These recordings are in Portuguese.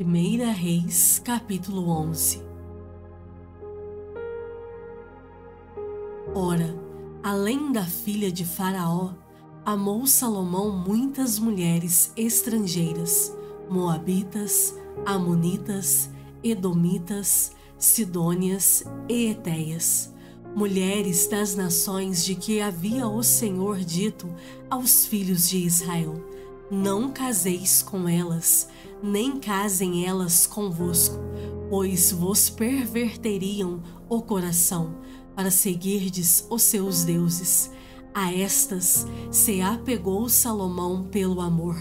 1 Reis, capítulo 11. Ora, além da filha de Faraó, amou Salomão muitas mulheres estrangeiras, moabitas, amonitas, edomitas, sidônias e etéias, mulheres das nações de que havia o Senhor dito aos filhos de Israel: não caseis com elas, nem casem elas convosco, pois vos perverteriam o coração, para seguirdes os seus deuses. A estas se apegou Salomão pelo amor.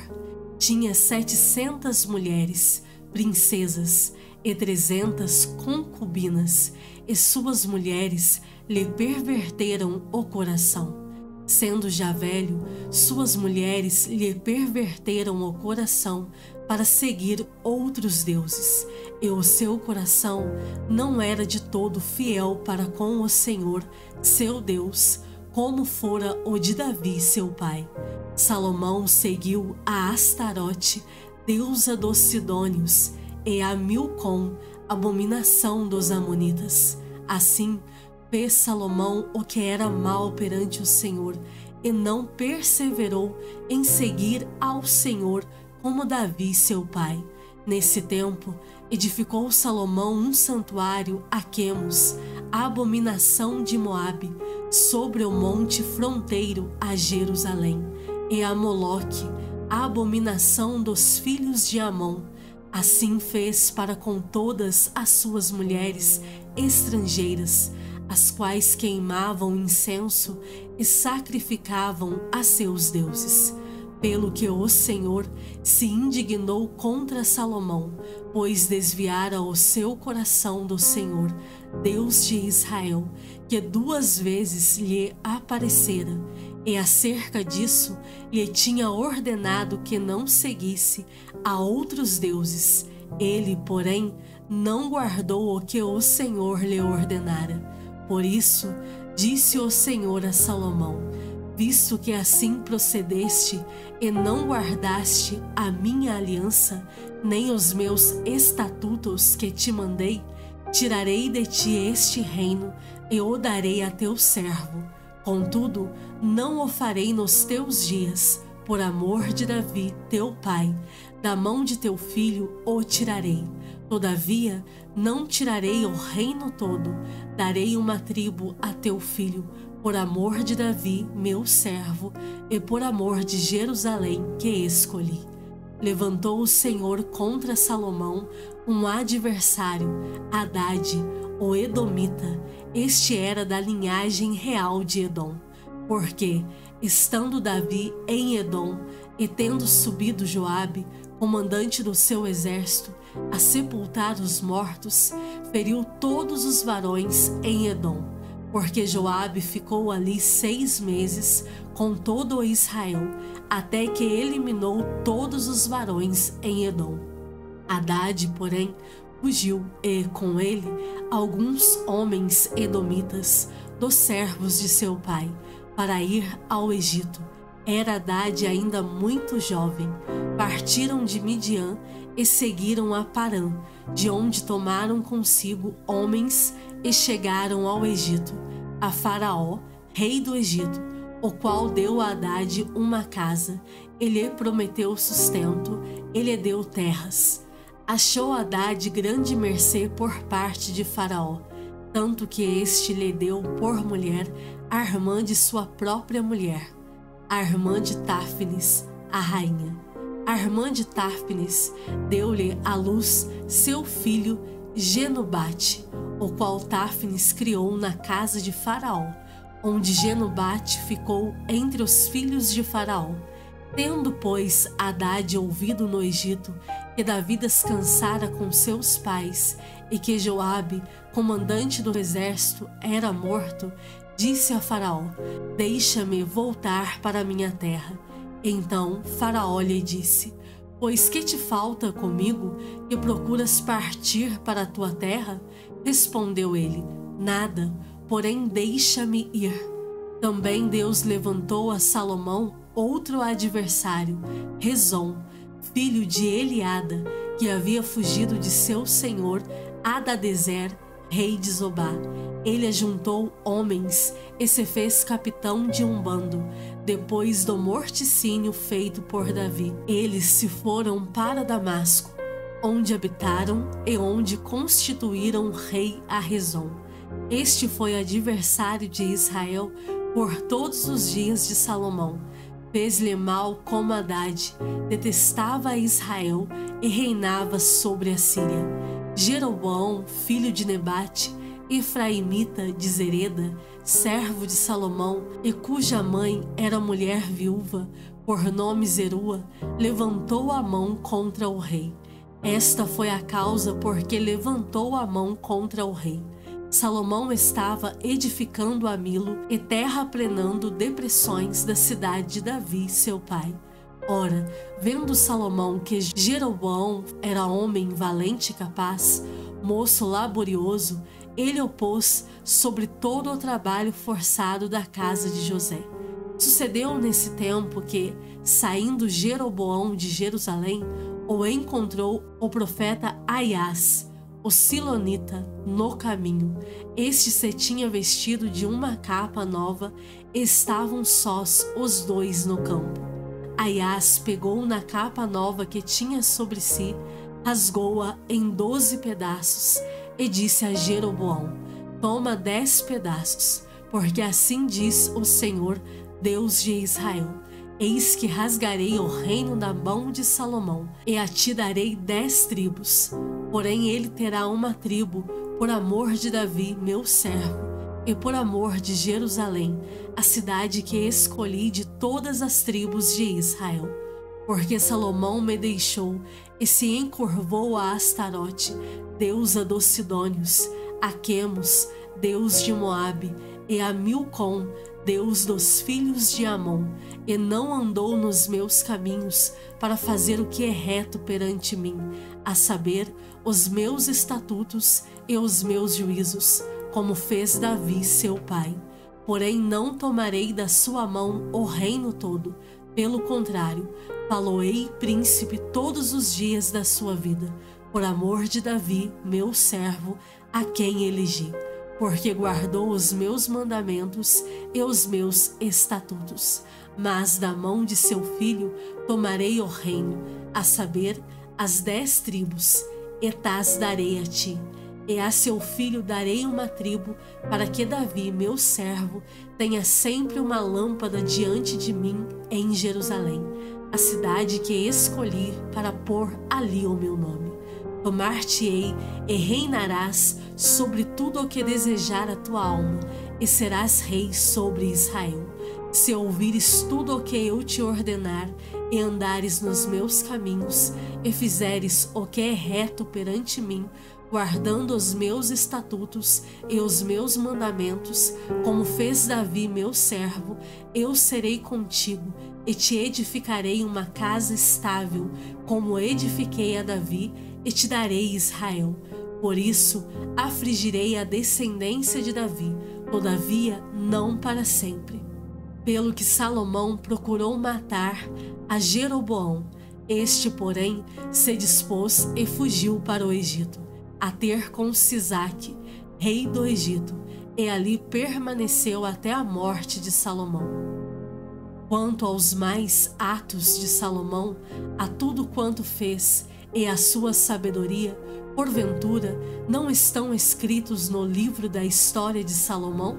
Tinha 700 mulheres, princesas, e 300 concubinas, e suas mulheres lhe perverteram o coração. Sendo já velho, suas mulheres lhe perverteram o coração para seguir outros deuses, e o seu coração não era de todo fiel para com o Senhor, seu Deus, como fora o de Davi, seu pai. Salomão seguiu a Astarote, deusa dos sidônios, e a Milcom, abominação dos amonitas. Assim, fez Salomão o que era mal perante o Senhor, e não perseverou em seguir ao Senhor como Davi, seu pai. Nesse tempo, edificou Salomão um santuário a Quemos, a abominação de Moabe, sobre o monte fronteiro a Jerusalém, e a Moloque, a abominação dos filhos de Amon. Assim fez para com todas as suas mulheres estrangeiras, as quais queimavam incenso e sacrificavam a seus deuses. Pelo que o Senhor se indignou contra Salomão, pois desviara o seu coração do Senhor, Deus de Israel, que 2 vezes lhe aparecera, e acerca disso lhe tinha ordenado que não seguisse a outros deuses. Ele, porém, não guardou o que o Senhor lhe ordenara. Por isso, disse o Senhor a Salomão: visto que assim procedeste e não guardaste a minha aliança, nem os meus estatutos que te mandei, tirarei de ti este reino e o darei a teu servo. Contudo, não o farei nos teus dias, por amor de Davi, teu pai. Da mão de teu filho o tirarei. Todavia, não tirarei o reino todo, darei uma tribo a teu filho, por amor de Davi, meu servo, e por amor de Jerusalém que escolhi. Levantou o Senhor contra Salomão um adversário, Hadade, o edomita. Este era da linhagem real de Edom. Porque, estando Davi em Edom, e tendo subido Joabe, comandante do seu exército, a sepultar os mortos, feriu todos os varões em Edom. Porque Joabe ficou ali 6 meses com todo o Israel, até que eliminou todos os varões em Edom. Hadade, porém, fugiu, e com ele alguns homens edomitas, dos servos de seu pai, para ir ao Egito. Era Hadade ainda muito jovem. Partiram de Midian e seguiram a Parã, de onde tomaram consigo homens e chegaram ao Egito, a Faraó, rei do Egito, o qual deu a Hadade uma casa, e lhe prometeu sustento, e lhe deu terras. Achou Hadade grande mercê por parte de Faraó, tanto que este lhe deu por mulher a irmã de sua própria mulher, a irmã de Táfnis, a rainha. A irmã de Táfnis deu-lhe à luz seu filho Genubate, o qual Táfnis criou na casa de Faraó, onde Genubate ficou entre os filhos de Faraó. Tendo, pois, Hadade ouvido no Egito que Davi descansara com seus pais e que Joabe, comandante do exército, era morto, disse a Faraó: deixa-me voltar para minha terra. Então Faraó lhe disse: pois que te falta comigo, que procuras partir para a tua terra? Respondeu ele: nada, porém deixa-me ir. Também Deus levantou a Salomão outro adversário, Rezon, filho de Eliada, que havia fugido de seu senhor Hadadezer, rei de Zobá. Ele ajuntou homens e se fez capitão de um bando, depois do morticínio feito por Davi. Eles se foram para Damasco, onde habitaram e onde constituíram o rei a Rezon. Este foi adversário de Israel por todos os dias de Salomão. Fez-lhe mal como Haddad, detestava a Israel e reinava sobre a Síria. Jeroboão, filho de Nebate, efraimita de Zereda, servo de Salomão, e cuja mãe era mulher viúva, por nome Zerua, levantou a mão contra o rei. Esta foi a causa porque levantou a mão contra o rei. Salomão estava edificando a Milo e terraplenando depressões da cidade de Davi, seu pai. Ora, vendo Salomão que Jeroboão era homem valente e capaz, moço laborioso, ele o pôs sobre todo o trabalho forçado da casa de José. Sucedeu nesse tempo que, saindo Jeroboão de Jerusalém, o encontrou o profeta Aias, o silonita, no caminho. Este se tinha vestido de uma capa nova e estavam sós os dois no campo. Aias pegou na capa nova que tinha sobre si, rasgou-a em 12 pedaços e disse a Jeroboão: toma 10 pedaços, porque assim diz o Senhor, Deus de Israel: eis que rasgarei o reino da mão de Salomão, e a ti darei 10 tribos. Porém ele terá uma tribo, por amor de Davi, meu servo, e por amor de Jerusalém, a cidade que escolhi de todas as tribos de Israel. Porque Salomão me deixou e se encurvou a Astarote, deusa dos Sidônios, a Quemos, deus de Moabe, e a Milcom, deus dos filhos de Amon, e não andou nos meus caminhos para fazer o que é reto perante mim, a saber, os meus estatutos e os meus juízos, como fez Davi seu pai. Porém não tomarei da sua mão o reino todo, pelo contrário, faloei príncipe todos os dias da sua vida, por amor de Davi, meu servo, a quem elegi, porque guardou os meus mandamentos e os meus estatutos. Mas da mão de seu filho tomarei o reino, a saber, as 10 tribos, e tas darei a ti. E a seu filho darei uma tribo, para que Davi, meu servo, tenha sempre uma lâmpada diante de mim em Jerusalém, a cidade que escolhi para pôr ali o meu nome. Tomar-te-ei e reinarás sobre tudo o que desejar a tua alma, e serás rei sobre Israel. Se ouvires tudo o que eu te ordenar, e andares nos meus caminhos, e fizeres o que é reto perante mim, guardando os meus estatutos e os meus mandamentos, como fez Davi meu servo, eu serei contigo e te edificarei uma casa estável, como edifiquei a Davi, e te darei Israel. Por isso afligirei a descendência de Davi, todavia não para sempre. Pelo que Salomão procurou matar a Jeroboão, este, porém, se dispôs e fugiu para o Egito, a ter com Sisaque, rei do Egito, e ali permaneceu até a morte de Salomão. Quanto aos mais atos de Salomão, a tudo quanto fez e a sua sabedoria, porventura, não estão escritos no livro da história de Salomão?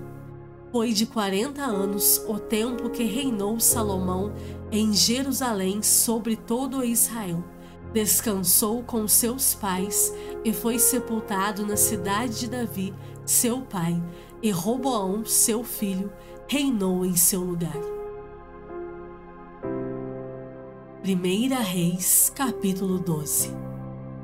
Foi de 40 anos o tempo que reinou Salomão em Jerusalém sobre todo Israel. Descansou com seus pais e foi sepultado na cidade de Davi, seu pai, e Roboão, seu filho, reinou em seu lugar. 1 Reis, capítulo 12.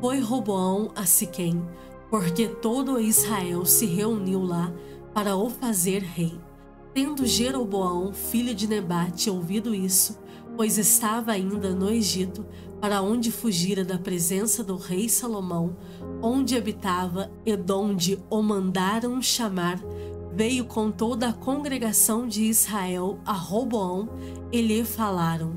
Foi Roboão a Siquém, porque todo Israel se reuniu lá para o fazer rei. Tendo Jeroboão, filho de Nebate, ouvido isso, pois estava ainda no Egito, para onde fugira da presença do rei Salomão, onde habitava e donde o mandaram chamar, veio com toda a congregação de Israel a Roboão e lhe falaram: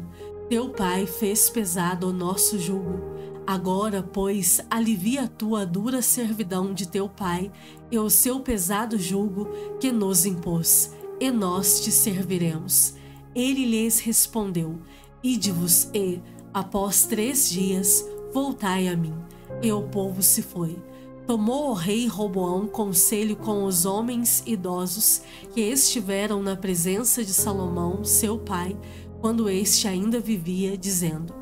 Teu pai fez pesado o nosso jugo. Agora, pois, alivia tu a dura servidão de teu pai e o seu pesado jugo que nos impôs, e nós te serviremos. Ele lhes respondeu: Ide-vos e, após 3 dias, voltai a mim. E o povo se foi. Tomou o rei Roboão conselho com os homens idosos que estiveram na presença de Salomão, seu pai, quando este ainda vivia, dizendo: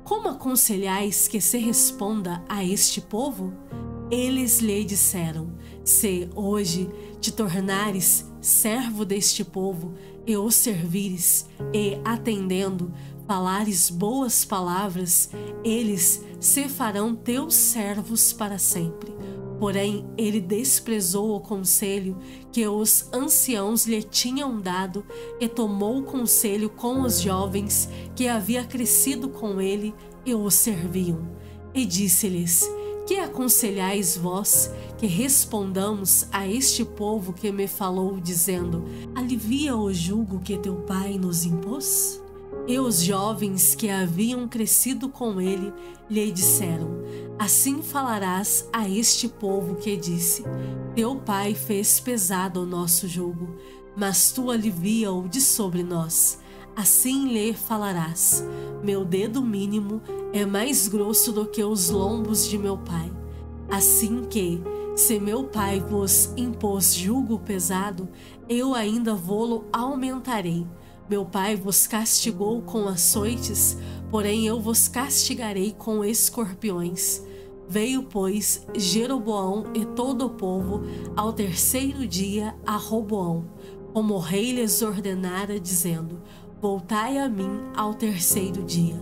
Como aconselhais que se responda a este povo? Eles lhe disseram: Se hoje te tornares servo deste povo e o servires, e, atendendo, falares boas palavras, eles se farão teus servos para sempre. Porém, ele desprezou o conselho que os anciãos lhe tinham dado e tomou conselho com os jovens que havia crescido com ele e o serviam. E disse-lhes: Que aconselhais vós que respondamos a este povo que me falou, dizendo: Alivia o jugo que teu pai nos impôs? E os jovens que haviam crescido com ele lhe disseram: Assim falarás a este povo que disse: Teu pai fez pesado o nosso jugo, mas tu alivia-o de sobre nós. Assim lhe falarás: Meu dedo mínimo é mais grosso do que os lombos de meu pai. Assim que, se meu pai vos impôs jugo pesado, eu ainda vô-lo aumentarei. Meu pai vos castigou com açoites, porém eu vos castigarei com escorpiões. Veio, pois, Jeroboão e todo o povo ao 3º dia a Roboão, como o rei lhes ordenara, dizendo: Voltai a mim ao 3º dia.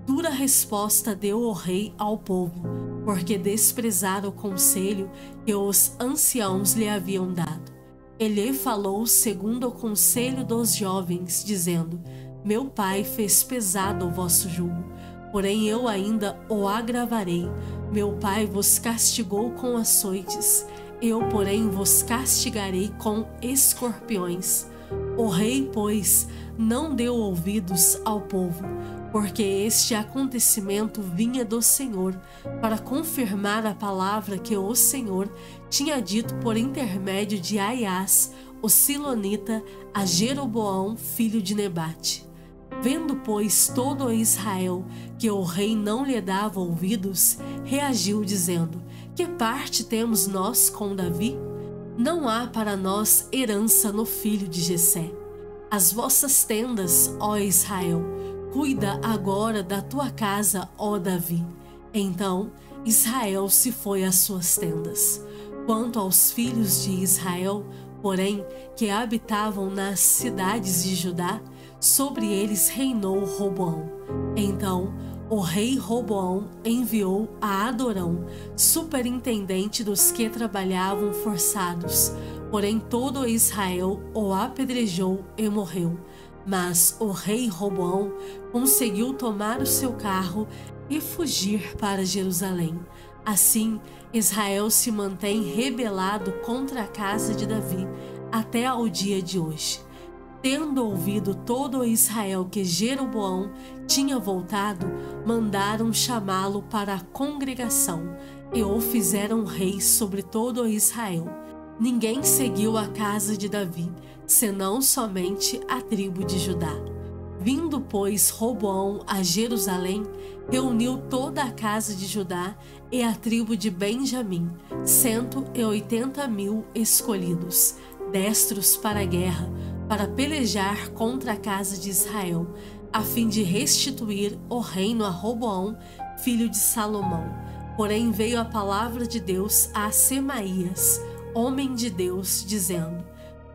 Dura resposta deu o rei ao povo, porque desprezaram o conselho que os anciãos lhe haviam dado. Ele falou segundo o conselho dos jovens, dizendo: Meu pai fez pesado o vosso jugo, porém eu ainda o agravarei. Meu pai vos castigou com açoites, eu, porém, vos castigarei com escorpiões. O rei, pois, não deu ouvidos ao povo, porque este acontecimento vinha do Senhor, para confirmar a palavra que o Senhor tinha dito por intermédio de Aiás, o Silonita, a Jeroboão, filho de Nebate. Vendo, pois, todo Israel que o rei não lhe dava ouvidos, reagiu, dizendo: Que parte temos nós com Davi? Não há para nós herança no filho de Jessé. As vossas tendas, ó Israel, cuida agora da tua casa, ó Davi. Então Israel se foi às suas tendas. Quanto aos filhos de Israel, porém, que habitavam nas cidades de Judá, sobre eles reinou Roboão. Então o rei Roboão enviou a Adorão, superintendente dos que trabalhavam forçados. Porém todo Israel o apedrejou e morreu. Mas o rei Roboão conseguiu tomar o seu carro e fugir para Jerusalém. Assim, Israel se mantém rebelado contra a casa de Davi até ao dia de hoje. Tendo ouvido todo Israel que Jeroboão tinha voltado, mandaram chamá-lo para a congregação e o fizeram rei sobre todo Israel. Ninguém seguiu a casa de Davi, senão somente a tribo de Judá. Vindo, pois, Roboão a Jerusalém, reuniu toda a casa de Judá e a tribo de Benjamim, 180.000 escolhidos, destros para a guerra, para pelejar contra a casa de Israel, a fim de restituir o reino a Roboão, filho de Salomão. Porém veio a palavra de Deus a Semaías, homem de Deus, dizendo: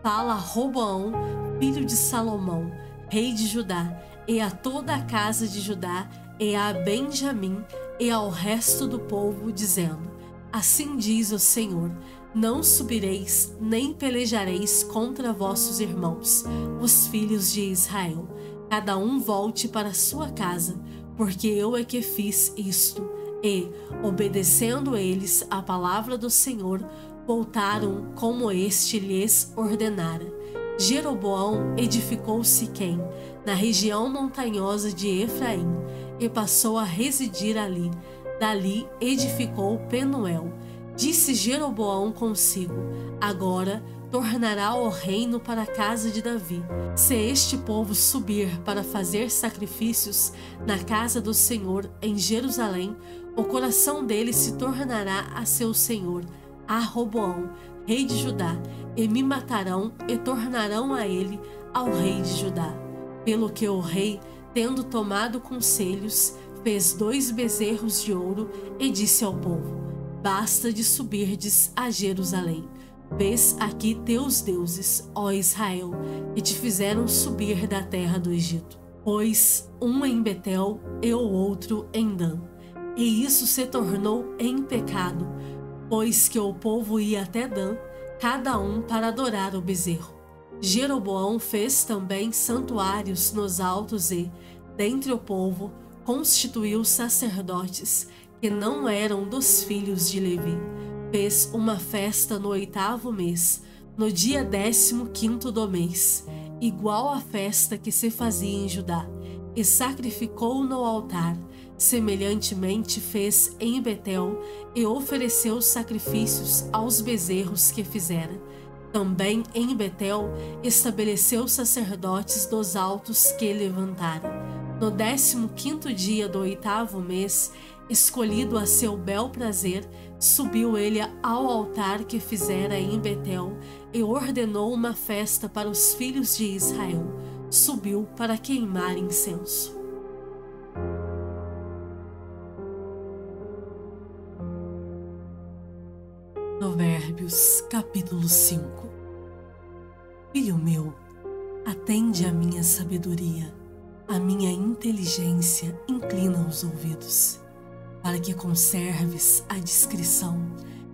Fala a Roboão, filho de Salomão, rei de Judá, e a toda a casa de Judá, e a Benjamim, e ao resto do povo, dizendo: Assim diz o Senhor: Não subireis, nem pelejareis contra vossos irmãos, os filhos de Israel. Cada um volte para sua casa, porque eu é que fiz isto. E, obedecendo eles à palavra do Senhor, voltaram como este lhes ordenara. Jeroboão edificou Siquém, na região montanhosa de Efraim, e passou a residir ali. Dali edificou Penuel. Disse Jeroboão consigo: agora tornará o reino para a casa de Davi. Se este povo subir para fazer sacrifícios na casa do Senhor em Jerusalém, o coração dele se tornará a seu senhor, a Roboão, rei de Judá, e me matarão e tornarão a ele, ao rei de Judá. Pelo que o rei, tendo tomado conselhos, fez 2 bezerros de ouro e disse ao povo: basta de subirdes a Jerusalém. Vês aqui teus deuses, ó Israel, que te fizeram subir da terra do Egito. Pois um em Betel e o outro em Dan. E isso se tornou em pecado, pois que o povo ia até Dan, cada um para adorar o bezerro. Jeroboão fez também santuários nos altos e, dentre o povo, constituiu sacerdotes que não eram dos filhos de Levi. Fez uma festa no 8º mês, no dia 15º do mês, igual à festa que se fazia em Judá, e sacrificou no altar. Semelhantemente fez em Betel e ofereceu sacrifícios aos bezerros que fizera. Também em Betel estabeleceu sacerdotes dos altos que levantara. No 15º dia do 8º mês, escolhido a seu bel prazer, subiu ele ao altar que fizera em Betel e ordenou uma festa para os filhos de Israel. Subiu para queimar incenso. Provérbios, capítulo 5. Filho meu, atende à minha sabedoria, à minha inteligência inclina os ouvidos, para que conserves a discrição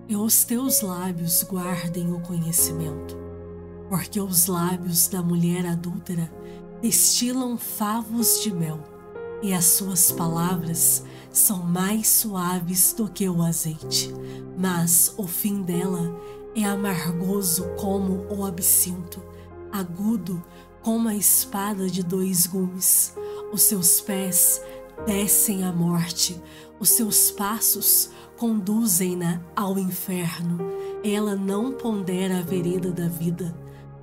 e os teus lábios guardem o conhecimento. Porque os lábios da mulher adúltera destilam favos de mel, e as suas palavras são mais suaves do que o azeite, mas o fim dela é amargoso como o absinto, agudo como a espada de 2 gumes. Os seus pés descem à morte, os seus passos conduzem-na ao inferno. Ela não pondera a vereda da vida,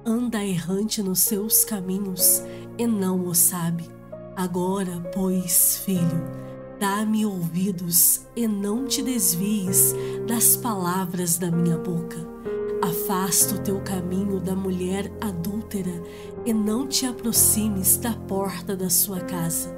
anda errante nos seus caminhos e não o sabe. Agora, pois, filho, dá-me ouvidos e não te desvies das palavras da minha boca. Afasta o teu caminho da mulher adúltera e não te aproximes da porta da sua casa,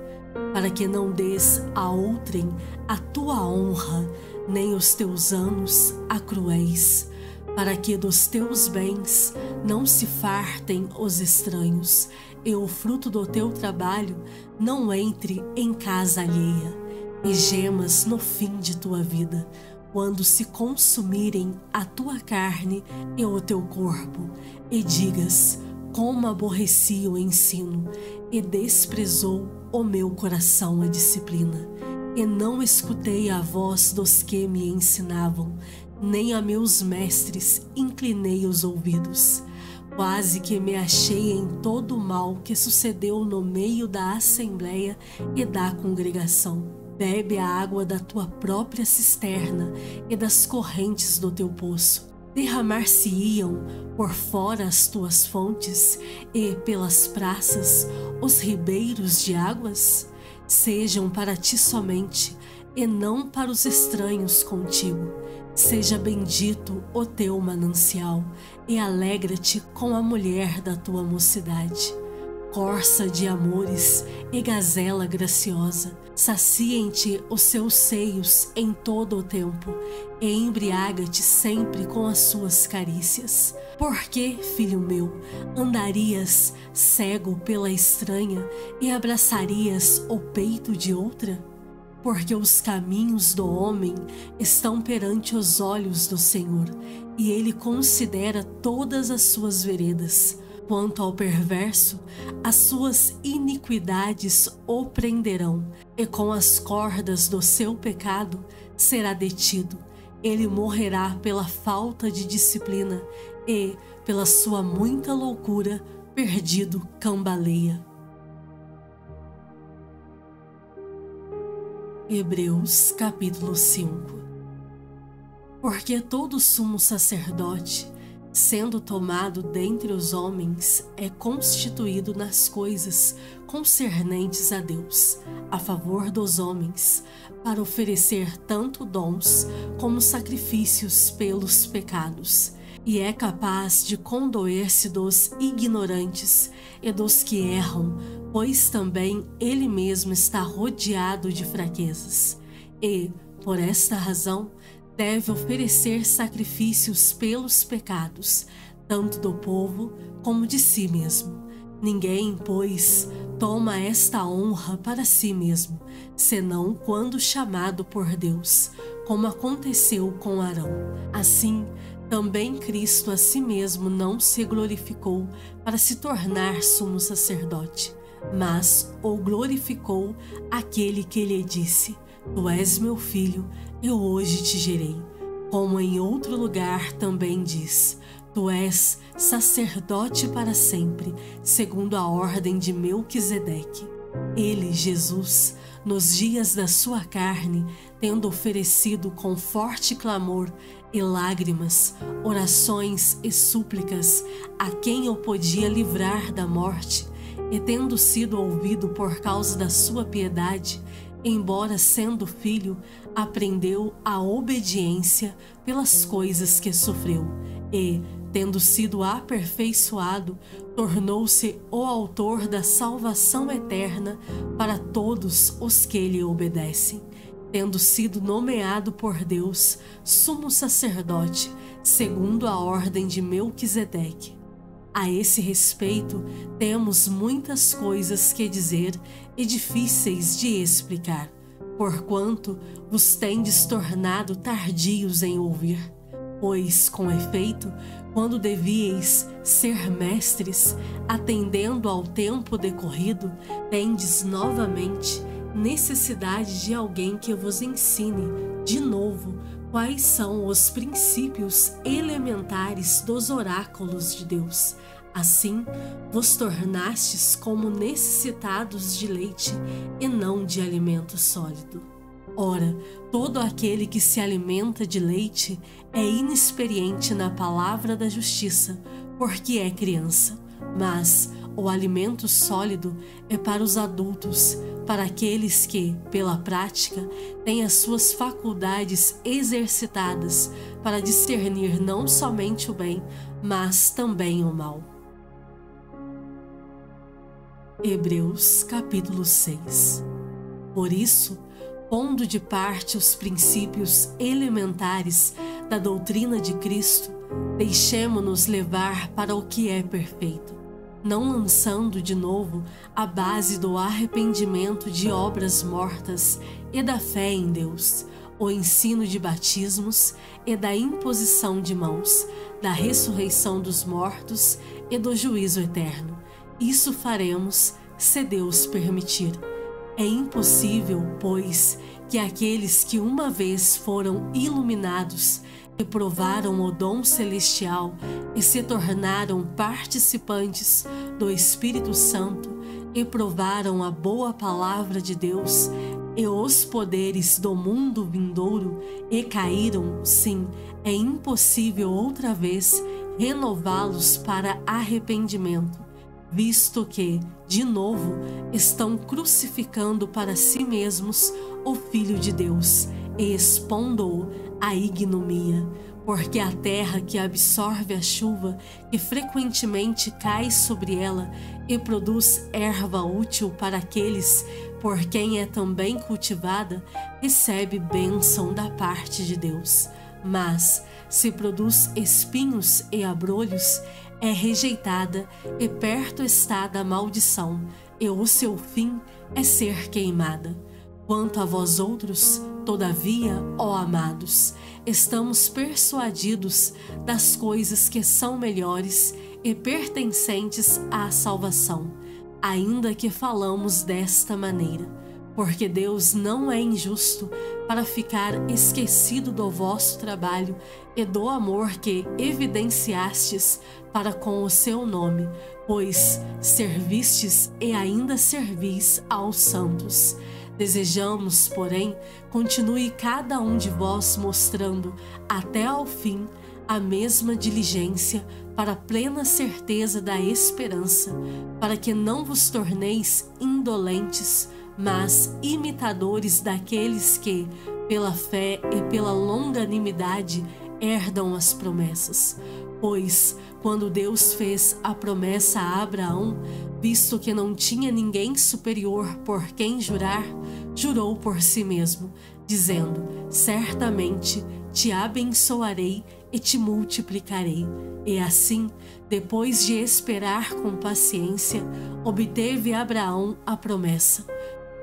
para que não des a outrem a tua honra, nem os teus anos a cruéis, para que dos teus bens não se fartem os estranhos, e o fruto do teu trabalho não entre em casa alheia, e gemas no fim de tua vida, quando se consumirem a tua carne e o teu corpo, e digas: como aborreci o ensino, e desprezou o meu coração a disciplina, e não escutei a voz dos que me ensinavam, nem a meus mestres inclinei os ouvidos. Quase que me achei em todo o mal que sucedeu no meio da assembleia e da congregação. Bebe a água da tua própria cisterna e das correntes do teu poço. Derramar-se-iam por fora as tuas fontes e pelas praças os ribeiros de águas? Sejam para ti somente e não para os estranhos contigo. Seja bendito o teu manancial e alegra-te com a mulher da tua mocidade. Corça de amores e gazela graciosa, saciem-te os seus seios em todo o tempo e embriaga-te sempre com as suas carícias. Porque, filho meu, andarias cego pela estranha e abraçarias o peito de outra? Porque os caminhos do homem estão perante os olhos do Senhor, e ele considera todas as suas veredas. Quanto ao perverso, as suas iniquidades o prenderão, e com as cordas do seu pecado será detido. Ele morrerá pela falta de disciplina, e, pela sua muita loucura, perdido cambaleia. Hebreus capítulo 5. Porque todo sumo sacerdote, sendo tomado dentre os homens, é constituído nas coisas concernentes a Deus, a favor dos homens, para oferecer tanto dons como sacrifícios pelos pecados, e é capaz de condoer-se dos ignorantes e dos que erram, pois também ele mesmo está rodeado de fraquezas. E, por esta razão, deve oferecer sacrifícios pelos pecados, tanto do povo como de si mesmo. Ninguém, pois, toma esta honra para si mesmo, senão quando chamado por Deus, como aconteceu com Arão. Assim, também Cristo a si mesmo não se glorificou para se tornar sumo sacerdote, mas o glorificou aquele que lhe disse: Tu és meu filho, eu hoje te gerei. Como em outro lugar também diz: Tu és sacerdote para sempre, segundo a ordem de Melquisedeque. Ele, Jesus, nos dias da sua carne, tendo oferecido com forte clamor e lágrimas, orações e súplicas a quem o podia livrar da morte, e tendo sido ouvido por causa da sua piedade, embora sendo filho, aprendeu a obediência pelas coisas que sofreu, e, tendo sido aperfeiçoado, tornou-se o autor da salvação eterna para todos os que lhe obedecem, tendo sido nomeado por Deus sumo sacerdote, segundo a ordem de Melquisedeque. A esse respeito, temos muitas coisas que dizer e difíceis de explicar, porquanto vos tendes tornado tardios em ouvir. Pois, com efeito, quando devíeis ser mestres, atendendo ao tempo decorrido, tendes novamente necessidade de alguém que vos ensine, de novo, quais são os princípios elementares dos oráculos de Deus. Assim, vos tornastes como necessitados de leite e não de alimento sólido. Ora, todo aquele que se alimenta de leite é inexperiente na palavra da justiça, porque é criança. Mas o alimento sólido é para os adultos, para aqueles que, pela prática, têm as suas faculdades exercitadas para discernir não somente o bem, mas também o mal. Hebreus capítulo 6. Por isso, pondo de parte os princípios elementares da doutrina de Cristo, deixemo-nos levar para o que é perfeito, não lançando de novo a base do arrependimento de obras mortas e da fé em Deus, o ensino de batismos e da imposição de mãos, da ressurreição dos mortos e do juízo eterno. Isso faremos, se Deus permitir. É impossível, pois, que aqueles que uma vez foram iluminados e provaram o dom celestial e se tornaram participantes do Espírito Santo e provaram a boa palavra de Deus e os poderes do mundo vindouro e caíram, sim, é impossível outra vez renová-los para arrependimento, visto que, de novo, estão crucificando para si mesmos o Filho de Deus e expondo-o à ignomia, porque a terra que absorve a chuva que frequentemente cai sobre ela e produz erva útil para aqueles por quem é também cultivada, recebe bênção da parte de Deus. Mas, se produz espinhos e abrolhos, é rejeitada e perto está da maldição, e o seu fim é ser queimada. Quanto a vós outros, todavia, ó amados, estamos persuadidos das coisas que são melhores e pertencentes à salvação, ainda que falamos desta maneira, porque Deus não é injusto para ficar esquecido do vosso trabalho e do amor que evidenciastes para com o seu nome, pois servistes e ainda servis aos santos. Desejamos, porém, continue cada um de vós mostrando até ao fim a mesma diligência para a plena certeza da esperança, para que não vos torneis indolentes, mas imitadores daqueles que, pela fé e pela longanimidade, herdam as promessas. Pois, quando Deus fez a promessa a Abraão, visto que não tinha ninguém superior por quem jurar, jurou por si mesmo, dizendo: certamente te abençoarei e te multiplicarei. E assim, depois de esperar com paciência, obteve Abraão a promessa.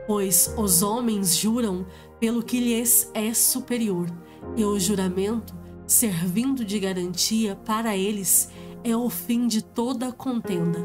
Pois os homens juram pelo que lhes é superior, e o juramento, servindo de garantia para eles, é o fim de toda contenda.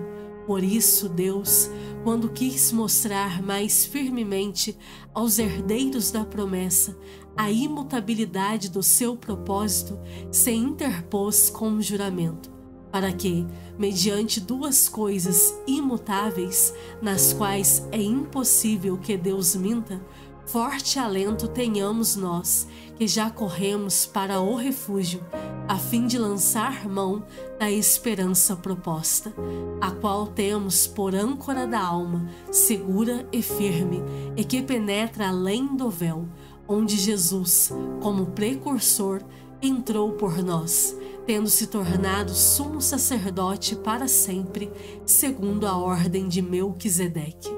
Por isso Deus, quando quis mostrar mais firmemente aos herdeiros da promessa a imutabilidade do seu propósito, se interpôs com o juramento, para que, mediante duas coisas imutáveis, nas quais é impossível que Deus minta, forte alento tenhamos nós, que já corremos para o refúgio, a fim de lançar mão da esperança proposta, a qual temos por âncora da alma, segura e firme, e que penetra além do véu, onde Jesus, como precursor, entrou por nós, tendo se tornado sumo sacerdote para sempre, segundo a ordem de Melquisedeque.